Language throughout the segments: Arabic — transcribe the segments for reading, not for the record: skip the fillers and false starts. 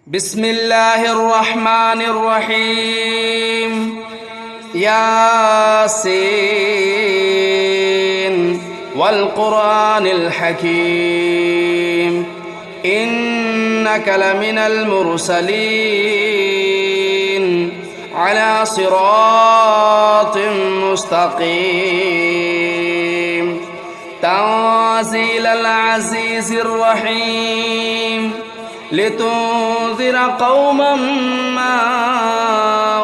بسم الله الرحمن الرحيم ياسين والقرآن الحكيم إنك لمن المرسلين على صراط مستقيم تنزيل العزيز الرحيم لتنذر قوما ما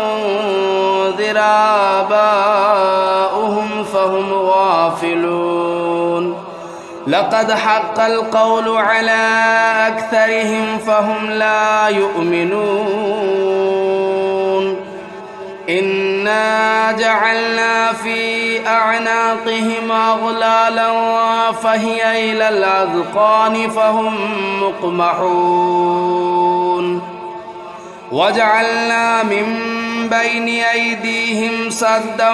أنذر آباؤهم فهم غافلون لقد حق القول على أكثرهم فهم لا يؤمنون إنا جعلنا في أعناقهم أغلالا فهي إلى الأذقان فهم مقمحون وجعلنا من بين أيديهم سدا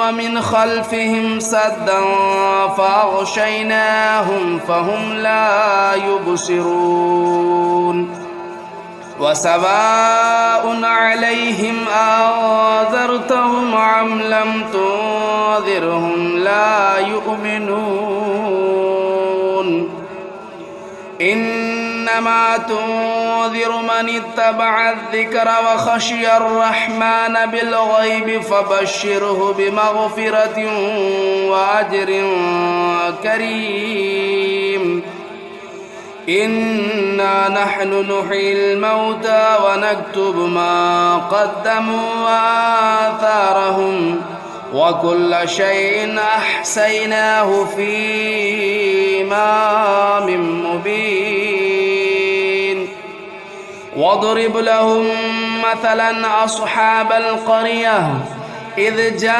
ومن خلفهم سدا فأغشيناهم فهم لا يبصرون وسواء عليهم أنذرتهم أم لم تنذرهم لا يؤمنون إنما تنذر من اتبع الذكر وخشي الرحمن بالغيب فبشره بمغفرة وأجر كريم إنا نحن نحيي الموتى ونكتب ما قدموا وآثارهم وكل شيء أحصيناه في إمام مبين واضرب لهم مثلا أصحاب القرية إذ جاءها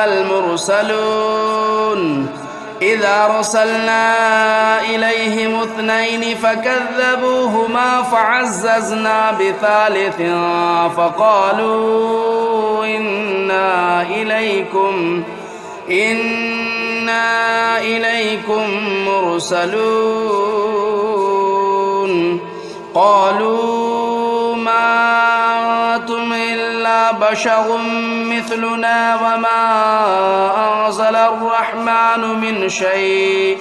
المرسلون إذ أرسلنا إليهم اثنين فكذبوهما فعززنا بثالث فقالوا إنا إليكم مرسلون قالوا ما أنتم إلا بشر مثلنا وما أنزل الرحمن من شيء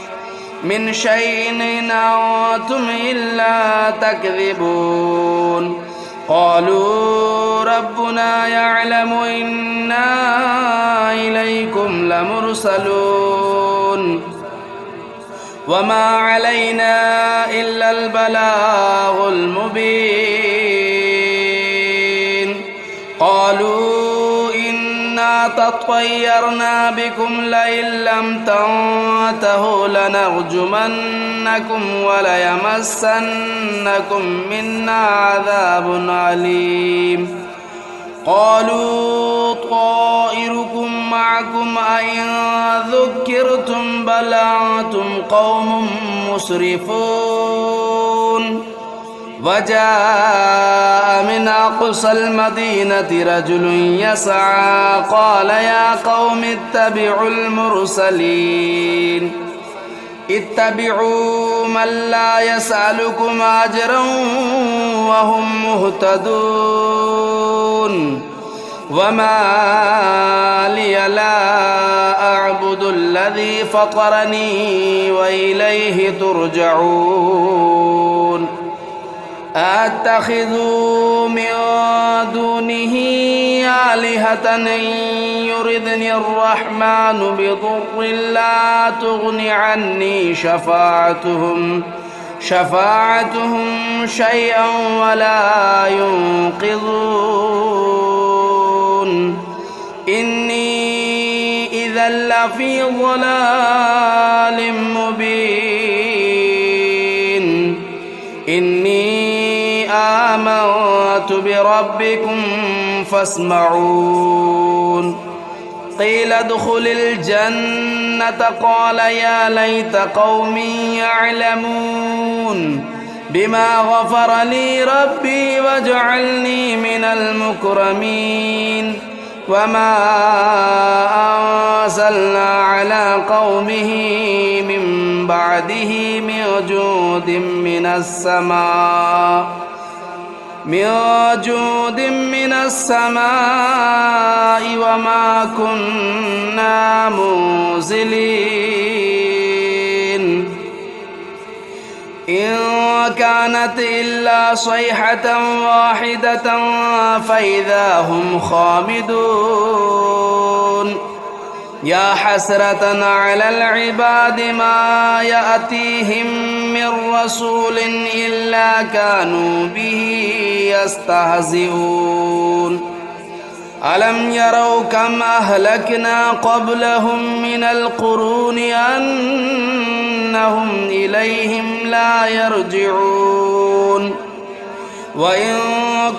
إن أنتم إلا تكذبون قالوا ربنا يعلم إنا إليكم لمرسلون وما علينا إلا البلاغ المبين قالوا إنا تطيرنا بكم لئن لم تنتهوا لنرجمنكم وليمسنكم منا عذاب أليم قالوا طائركم معكم أئن ذكرتم بل أنتم قوم مسرفون وجاء من أقصى المدينة رجل يسعى قال يا قوم اتبعوا المرسلين اتبعوا من لا يسألكم أجرا وهم مهتدون وما لي لا أعبد الذي فطرني وإليه ترجعون أتخذ من دونه آلهة إن يردني الرحمن بضر لا تغن عني شفاعتهم شيئا ولا ينقذون إني إذا لفي ضلال مبين إني آمنت بربكم فاسمعون قيل ادخل الجنة قال يا ليت قومي يعلمون بما غفر لي ربي وجعلني من المكرمين وما أرسلنا على قومه من بعده من جود من السماء وما كنا منزلين إن كانت إلا صيحة واحدة فإذا هم خامدون يا حسرة على العباد ما يأتيهم من رسول إلا كانوا به يستهزئون ألم يروا كم أهلكنا قبلهم من القرون أنهم إليهم لا يرجعون وإن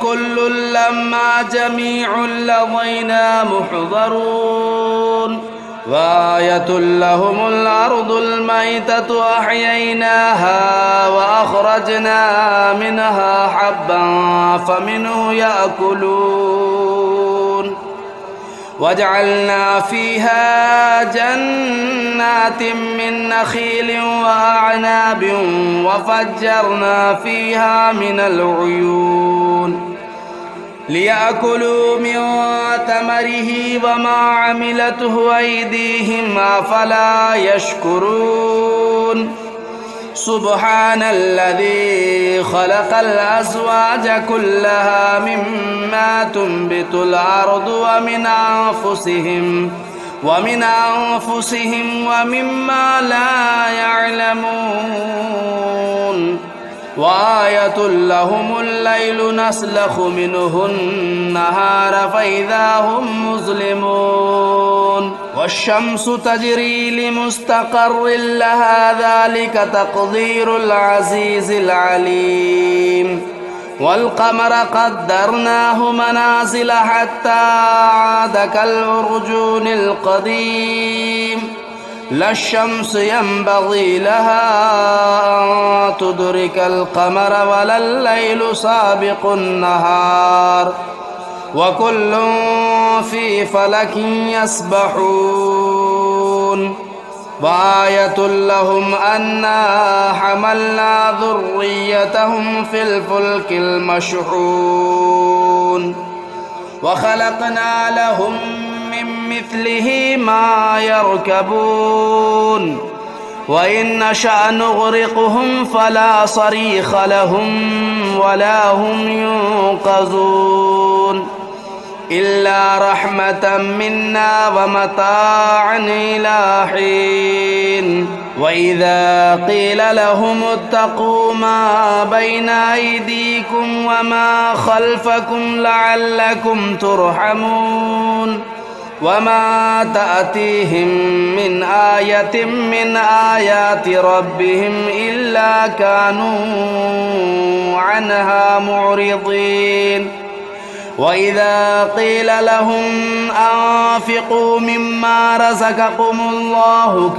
كل لما جميع لدينا محضرون وآية لهم الأرض الميتة أحييناها وأخرجنا منها حبا فمنه يأكلون وجعلنا فيها جنات من نخيل وأعناب وفجرنا فيها من العيون ليأكلوا من ثمره وما عملته أيديهم أفلا يشكرون سبحان الذي خلق الأزواج كلها مما تنبت الأرض ومن أنفسهم ومما لا يعلمون وآية لهم الليل نسلخ منه النهار فإذا هم مظلمون والشمس تجري لمستقر لها ذلك تقدير العزيز العليم والقمر قدرناه منازل حتى عاد كالعرجون القديم لا الشمس ينبغي لها أن تدرك القمر ولا الليل سابق النهار وكل في فلك يسبحون وآية لهم أنا حملنا ذريتهم في الفلك المشحون وخلقنا لهم من مثله ما يركبون وإن نشأ نغرقهم فلا صريخ لهم ولا هم ينقذون إلا رحمة منا ومتاعا إلى حين وإذا قيل لهم اتقوا ما بين أيديكم وما خلفكم لعلكم ترحمون وما تأتيهم من آية من آيات ربهم إلا كانوا عنها معرضين وإذا قيل لهم أنفقوا مما رزقكم الله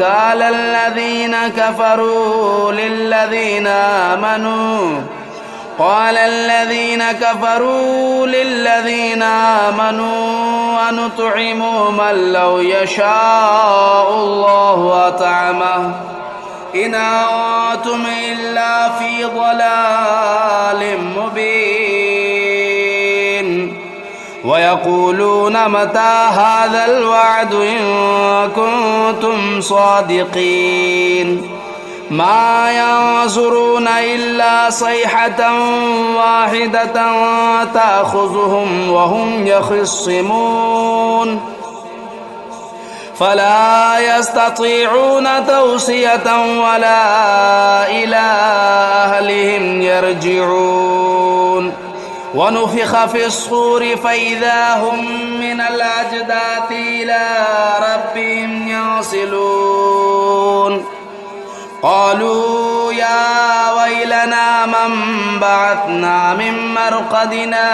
قال الذين كفروا للذين آمنوا ونطعم من لو يشاء الله أطعمه إن أنتم إلا في ضلال مبين ويقولون متى هذا الوعد إن كنتم صادقين ما ينظرون إلا صيحة واحدة تأخذهم وهم يخصمون فلا يستطيعون توصية ولا إلى أهلهم يرجعون ونفخ في الصور فإذا هم من الأجداث إلى ربهم ينسلون قالوا يا ويلنا من بعثنا من مرقدنا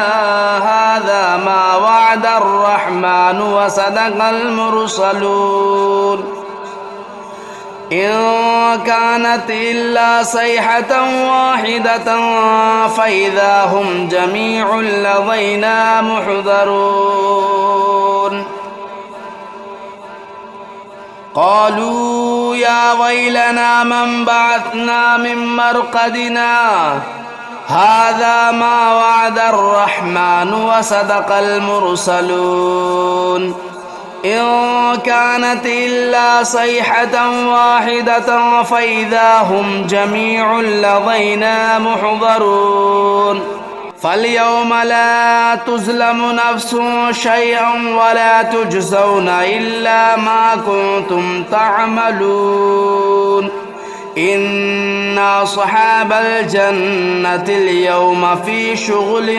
هذا ما وعد الرحمن وصدق المرسلون إن كانت إلا صيحة واحدة فإذا هم جميع لدينا محضرون قالوا يا ويلنا من بعثنا من مرقدنا هذا ما وعد الرحمن وصدق المرسلون إن كانت إلا صيحة واحدة فإذا هم جميع لدينا محضرون فاليوم لا تظلم نفس شيئا ولا تجزون إلا ما كنتم تعملون إن أصحاب الجنة اليوم في شغل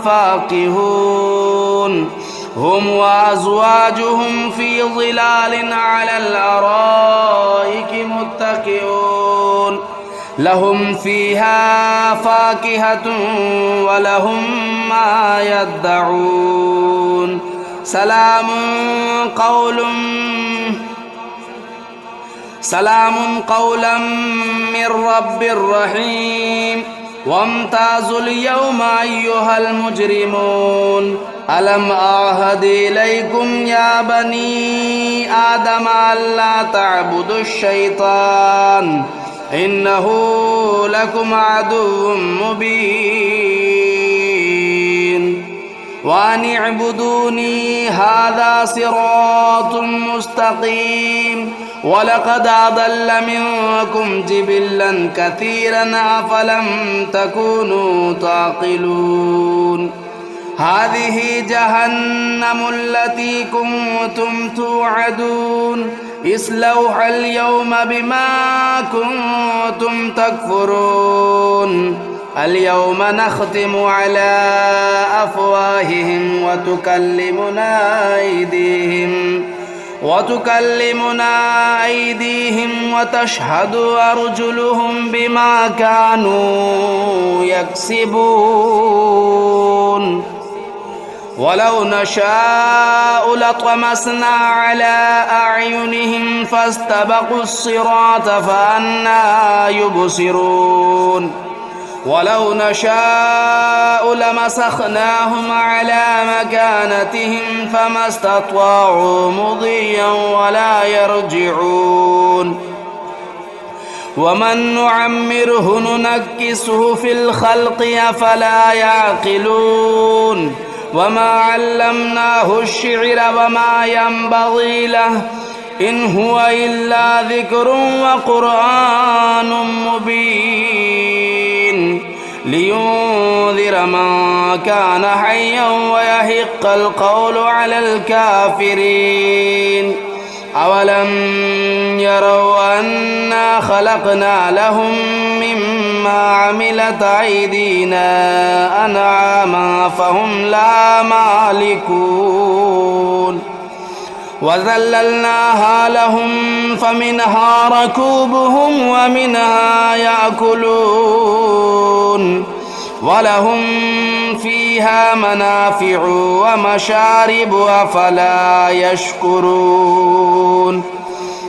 فاكهون هم وأزواجهم في ظلال على الأرائك متكئون لهم فيها فاكهة ولهم ما يدعون سلام قولا من رب رحيم وامتازوا اليوم أيها المجرمون ألم أعهد إليكم يا بني آدم ألا تعبدوا الشيطان إنه لكم عدو مبين وأن اعبدوني هذا صراط مستقيم ولقد أضل منكم جبلا كثيرا أفلم تكونوا تعقلون هذه جهنم التي كنتم توعدون اصلوها اليوم بما كنتم تكفرون اليوم نختم على أفواههم وتكلمنا أيديهم وتشهد أرجلهم بما كانوا يكسبون ولو نشاء لطمسنا على أعينهم فاستبقوا الصراط فأنى يبصرون ولو نشاء لمسخناهم على مكانتهم فما استطاعوا مضيا ولا يرجعون ومن نعمره ننكسه في الخلق أفلا يعقلون وما علمناه الشعر وما ينبغي له إن هو إلا ذكر وقرآن مبين لينذر من كان حيا ويحق القول على الكافرين أولم يروا أنا خلقنا لهم مما عملت أيدينا أنعاما فهم لا مالكون وذللناها لهم فمنها ركوبهم ومنها يأكلون ولهم فيها منافع ومشارب أفلا يشكرون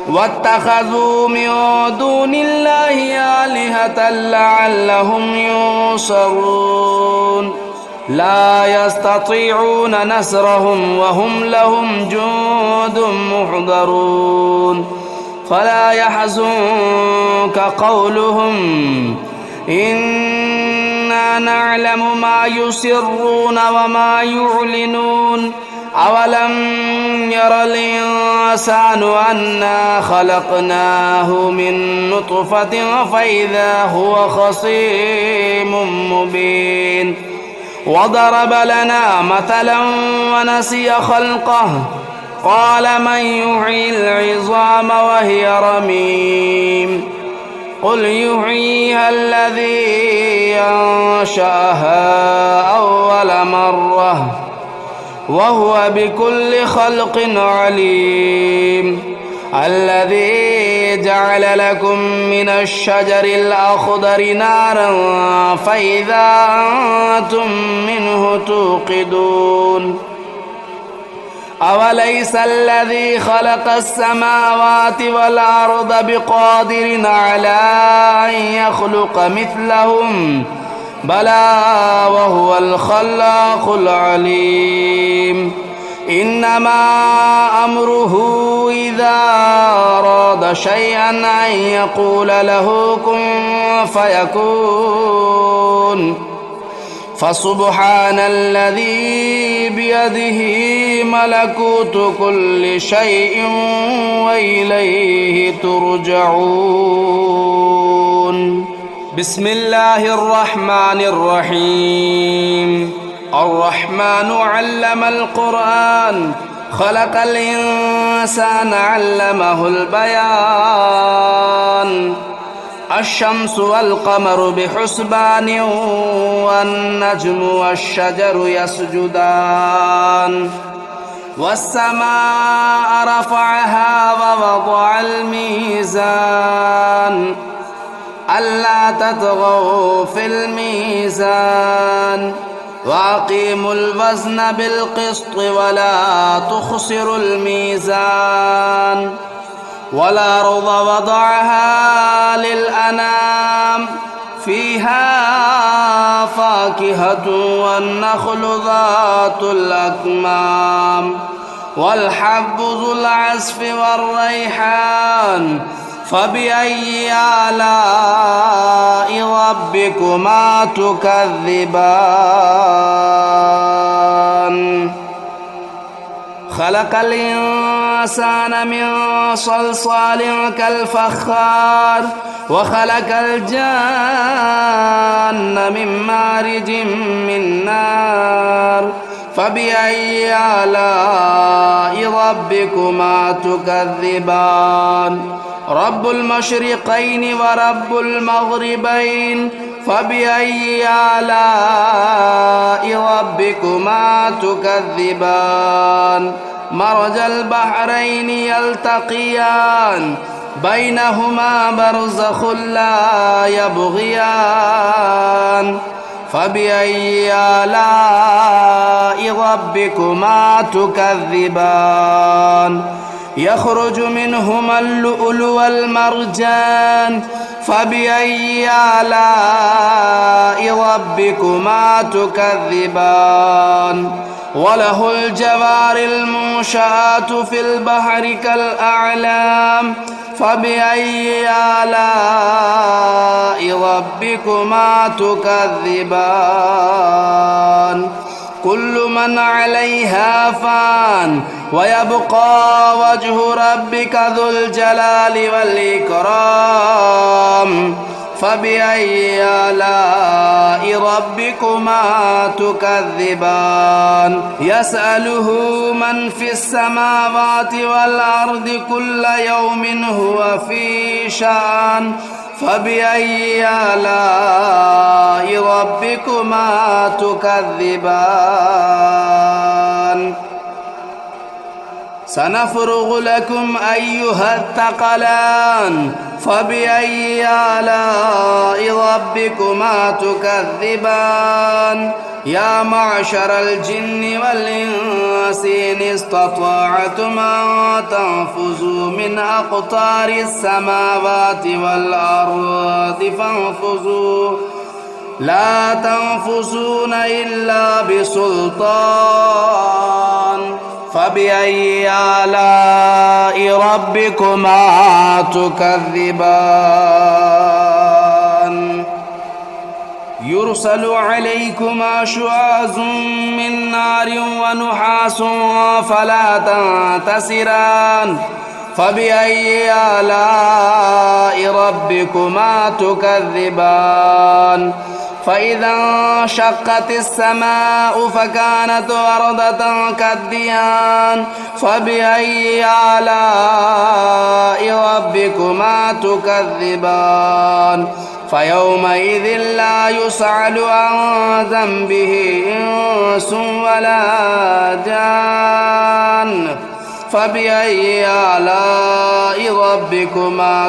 واتخذوا من دون الله آلهة لعلهم ينصرون لا يستطيعون نصرهم وهم لهم جند محضرون فلا يحزنك قولهم إنا نعلم ما يسرون وما يعلنون أولم ير الإنسان أنا خلقناه من نطفة فإذا هو خصيم مبين وضرب لنا مثلا ونسي خلقه قال من يحيي العظام وهي رميم قل يحييها الذي أنشأها أول مرة وهو بكل خلق عليم الذي جعل لكم من الشجر الأخضر نارا فإذا أنتم منه توقدون أوليس الذي خلق السماوات والأرض بقادر على أن يخلق مثلهم بلى وهو الخلاق العليم إنما أمره إذا أراد شيئا أن يقول له كن فيكون فسبحان الذي بيده ملكوت كل شيء وإليه ترجعون. بسم الله الرحمن الرحيم. الرحمن علم القرآن خلق الإنسان علمه البيان. الشمس والقمر بحسبان والنجم والشجر يسجدان والسماء رفعها ووضع الميزان ألا تطغوا في الميزان وأقيموا الوزن بالقسط ولا تخسروا الميزان والأرض وضعها للأنام فيها فاكهة والنخل ذات الأكمام والحب ذو العصف والريحان فبأي آلاء ربكما تكذبان. خلق الإنسان من صلصال كالفخار وخلق الجان من مارج من نار فبأي آلاء ربكما تكذبان. رب المشرقين ورب المغربين فبأي آلاء ربكما تكذبان. مرج البحرين يلتقيان بينهما برزخ لا يبغيان فبأي آلاء ربكما تكذبان. يخرج منهما اللؤلؤ والمرجان فبأي آلاء ربكما تكذبان. وله الجوار المنشآت في البحر كالأعلام فبأي آلاء ربكما تكذبان. كل من عليها فان ويبقى وجه ربك ذو الجلال والإكرام فبأي آلاء ربكما تكذبان. يسأله من في السماوات والأرض كل يوم هو في شأن فبأي آلاء ربكما تكذبان. سنفرغ لكم أيها الثقلان فبأي آلاء ربكما تكذبان. يا معشر الجن والإنس إن استطعتم أن تنفذوا من أقطار السماوات والأرض فانفذوا لا تنفذون إلا بسلطان فبأي آلاء ربكما تكذبان. يرسل عليكما شواظ من نار ونحاس فلا تنتصران فبأي آلاء ربكما تكذبان. فإذا انشقت السماء فكانت وردة كالدهان فبأي آلاء ربكما تكذبان. فيومئذ لا يسأل عن ذنبه إنس ولا جان فبأي آلاء ربكما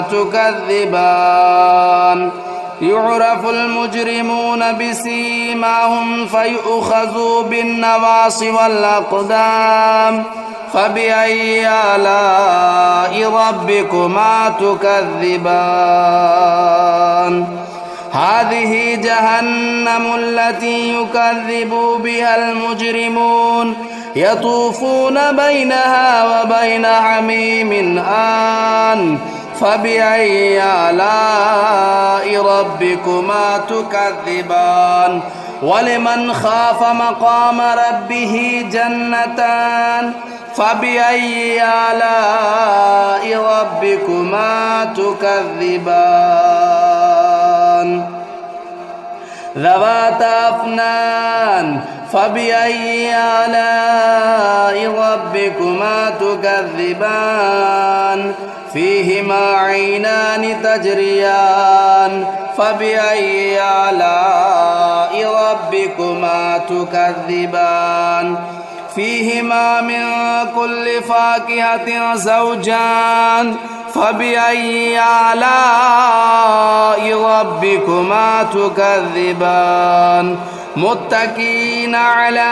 تكذبان. يعرف المجرمون بسيماهم فيؤخذوا بالنواصي والأقدام فبأي آلاء ربكما تكذبان. هذه جهنم التي يكذب بها المجرمون يطوفون بينها وبين حميم آن فبأي آلاء ربكما تكذبان ولمن خاف مقام ربه جنتان فبأي آلاء ربكما تكذبان ذواتا أفنان فبأي آلاء ربكما تكذبان فيهما عينان تجريان فبأي آلاء ربكما تكذبان فيهما من كل فاكهة زوجان فبأي آلاء ربكما تكذبان متكئين على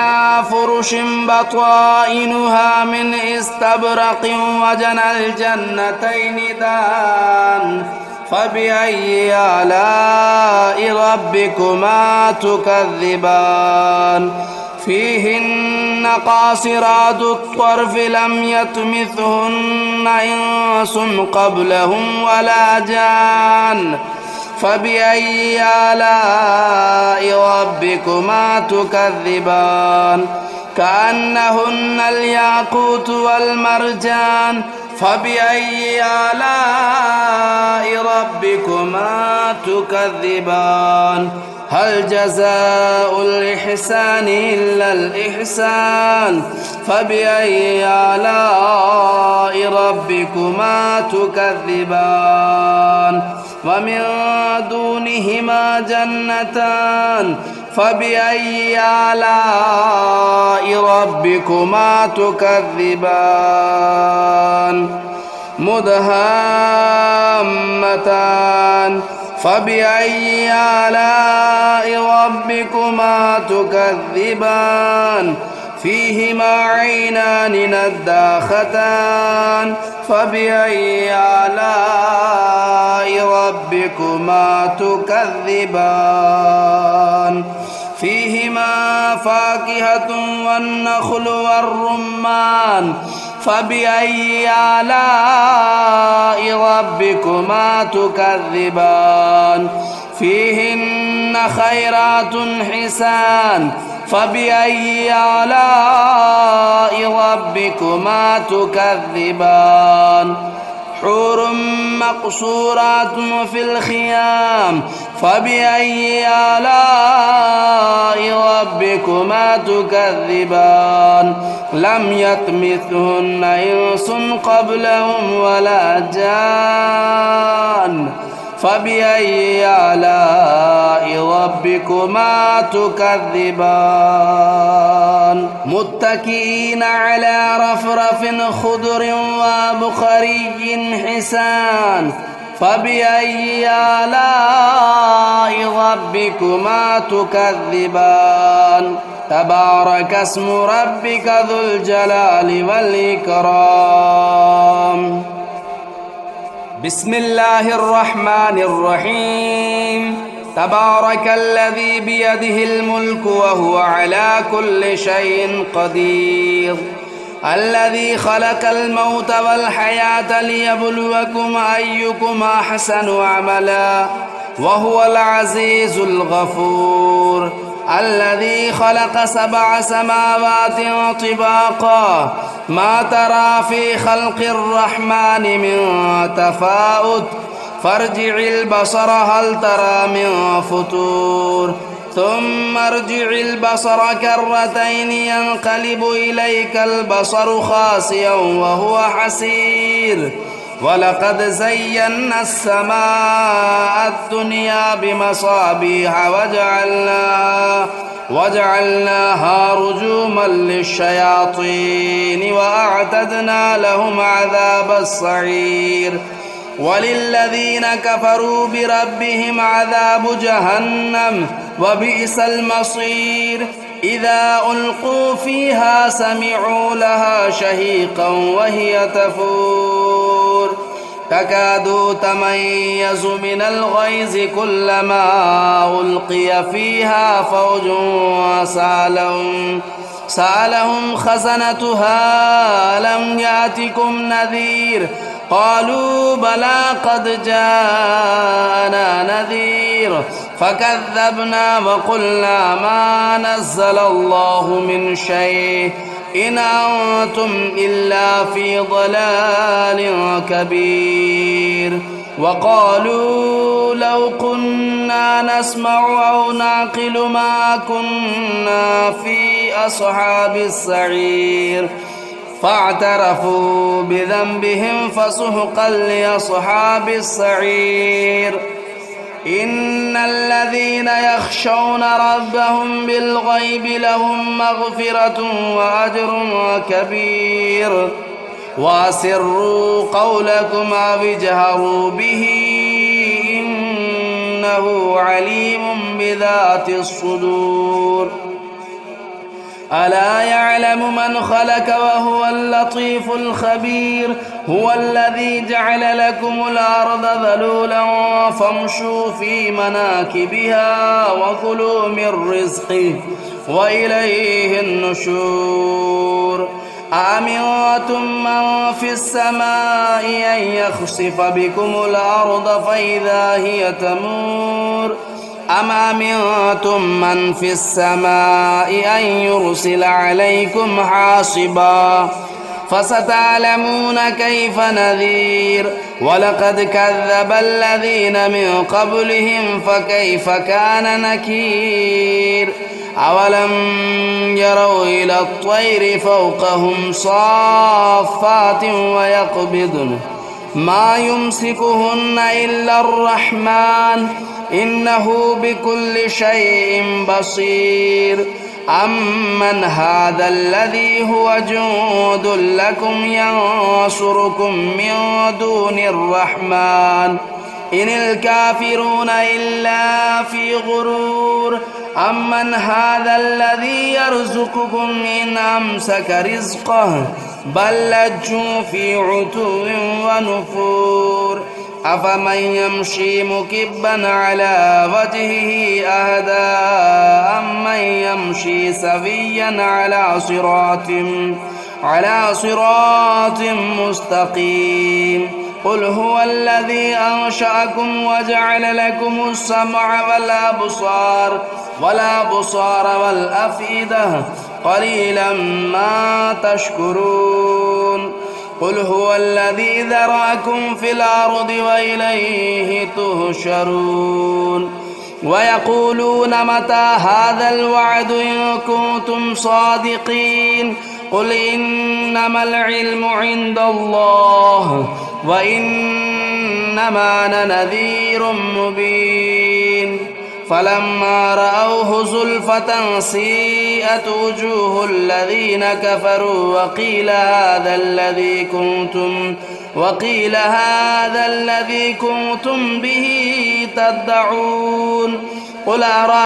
فرش بطائنها من استبرق وجنى الجنتين دان فبأي آلاء ربكما تكذبان فيهن قاصرات الطرف لم يطمثهن إنس قبلهم ولا جان فبأي آلاء ربكما تكذبان كأنهن الياقوت والمرجان فبأي آلاء ربكما تكذبان هل جزاء الإحسان إلا الإحسان فبأي آلاء ربكما تكذبان ومن دونهما جنتان فبأي آلاء ربكما تكذبان مدهامتان فبأي آلاء ربكما تكذبان فيهما عينان نداختان فبأي آلاء ربكما تكذبان فيهما فاكهة والنخل والرمان فبأي آلاء ربكما تكذبان فيهن خيرات حسان فبأي آلاء ربكما تكذبان حور مقصورات في الخيام فبأي آلاء ربكما تكذبان لم يطمثهن إنس قبلهم ولا جان فبأي آلاء ربكما تكذبان متكئين على رفرف خضر وبخري حسان فبأي آلاء ربكما تكذبان تبارك اسم ربك ذو الجلال والإكرام بسم الله الرحمن الرحيم تبارك الذي بيده الملك وهو على كل شيء قدير الذي خلق الموت والحياة ليبلوكم أيكم أحسن عملا وهو العزيز الغفور الذي خلق 7 سماوات طباقا ما ترى في خلق الرحمن من تفاؤت فارجع البصر هل ترى من فطور ثم ارجع البصر كرتين ينقلب إليك البصر خاسئا وهو حسير ولقد زينا السماء الدنيا بمصابيح وجعلناها رجوما للشياطين وأعتدنا لهم عذاب السعير وللذين كفروا بربهم عذاب جهنم وبئس المصير إذا ألقوا فيها سمعوا لها شهيقا وهي تفور تكاد تميز من الغيظ كلما ألقي فيها فوج سألهم خزنتها ألم يأتكم نذير قالوا بلى قد جاءنا نذير فكذبنا وقلنا ما نزل الله من شيء إن أنتم إلا في ضلال كبير وقالوا لو كنا نسمع أو نعقل ما كنا في أصحاب السعير فاعترفوا بذنبهم فسحقا لأصحاب السعير إن الذين يخشون ربهم بالغيب لهم مغفرة وأجر كبير وأسروا قولكم أو اجهروا به إنه عليم بذات الصدور ألا يعلم من خلق وهو اللطيف الخبير هو الذي جعل لكم الأرض ذلولا فامشوا في مناكبها وكلوا من رزقه وإليه النشور أأمنتم من في السماء أن يخسف بكم الأرض فإذا هي تمور أم أمنتم من في السماء أن يرسل عليكم حاصبا فستعلمون كيف نذير ولقد كذب الذين من قبلهم فكيف كان نكير أولم يروا إلى الطير فوقهم صافات ويقبضن ما يمسكهن إلا الرحمن إنه بكل شيء بصير أمن هذا الذي هو جند لكم ينصركم من دون الرحمن إن الكافرون إلا في غرور أمن هذا الذي يرزقكم إن أمسك رزقه بل لجوا في عتو ونفور أفمن يمشي مكبا على وجهه أهدى أمن يمشي سويا على صراط مستقيم قل هو الذي أنشأكم وجعل لكم السمع والأبصار والأفئدة قليلا ما تشكرون قل هو الذي ذرأكم في الأرض وإليه تهشرون ويقولون متى هذا الوعد إن كنتم صادقين قل إنما العلم عند الله وإنما أنا نذير مبين فلما رأوه زلفة سيئت وجوه الذين كفروا وقيل هذا الذي كنتم به تدعون قل